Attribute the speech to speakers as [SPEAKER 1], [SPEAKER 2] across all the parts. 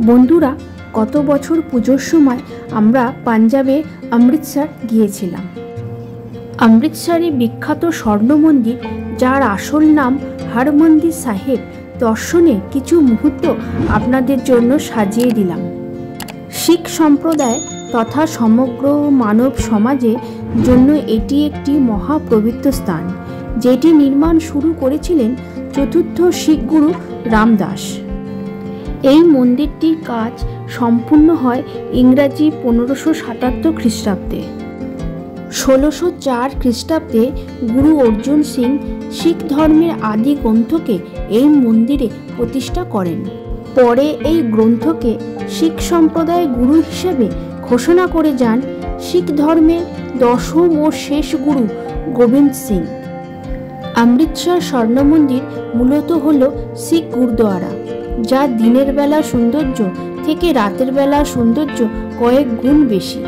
[SPEAKER 1] বন্ধুরা, গত বছর পুজোর সময় আমরা পাঞ্জাবে অমৃতসর গিয়েছিলাম। অমৃতসরে বিখ্যাত স্বর্ণ মন্দির, যার আসল নাম হরমন্দির সাহেব, দর্শনে কিছু মুহূর্ত আপনাদের জন্য সাজিয়ে দিলাম। শিখ সম্প্রদায় তথা সমগ্র মানব সমাজের জন্য এটি একটি মহাপবিত্র স্থান, যেটি নির্মাণ শুরু করেছিলেন চতুর্থ শিখ গুরু রামদাস। এই মন্দিরটির কাজ সম্পূর্ণ হয় ইংরাজি 1577 খ্রিস্টাব্দে। 1604 খ্রিস্টাব্দে গুরু অর্জুন সিং শিখ ধর্মের আদি গ্রন্থকে এই মন্দিরে প্রতিষ্ঠা করেন। পরে এই গ্রন্থকে শিখ সম্প্রদায় গুরু হিসেবে ঘোষণা করে যান শিখ ধর্মের দশম ও শেষ গুরু গোবিন্দ সিং। অমৃতসর স্বর্ণ মন্দির মূলত হল শিখ গুরুদ্বারা, যা দিনের বেলা সৌন্দর্য থেকে রাতের বেলা সৌন্দর্য কয়েক গুণ বেশি।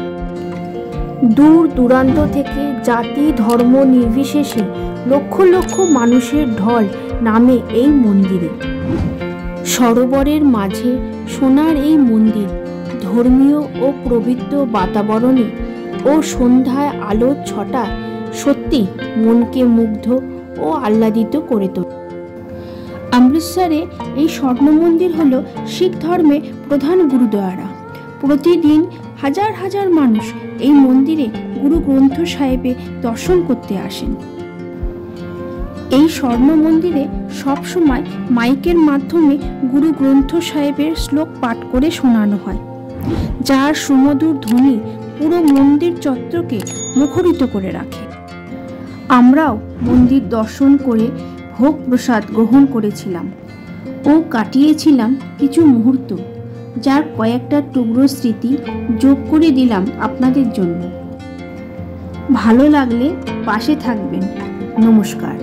[SPEAKER 1] দূর দূরান্ত থেকে জাতি ধর্ম নির্বিশেষে লক্ষ লক্ষ মানুষের ঢল নামে এই মন্দিরে। সরোবরের মাঝে সোনার এই মন্দির ধর্মীয় ও পবিত্র বাতাবরণে ও সন্ধ্যায় আলোর ছটায় সত্যি মনকে মুগ্ধ ও আহ্লাদিত করে তোলে। অমৃতসরে এই স্বর্ণ মন্দির হল শিখ ধর্মের প্রধান গুরুদ্বারা। প্রতিদিন হাজার হাজার মানুষ এই মন্দিরে গুরু গ্রন্থ সাহেবে দর্শন করতে আসেন। এই স্বর্ণ মন্দিরে সবসময় মাইকের মাধ্যমে গুরু গ্রন্থ সাহেবের শ্লোক পাঠ করে শোনানো হয়, যার সুমধুর ধ্বনি পুরো মন্দির চত্বরকে মুখরিত করে রাখে। আমরাও মন্দির দর্শন করে ভোগ প্রসাদ গ্রহণ করেছিলাম ও কাটিয়েছিলাম কিছু মুহূর্ত, যার কয়েকটা টুকরো স্মৃতি যোগ করে দিলাম আপনাদের জন্য। ভালো লাগলে পাশে থাকবেন। নমস্কার।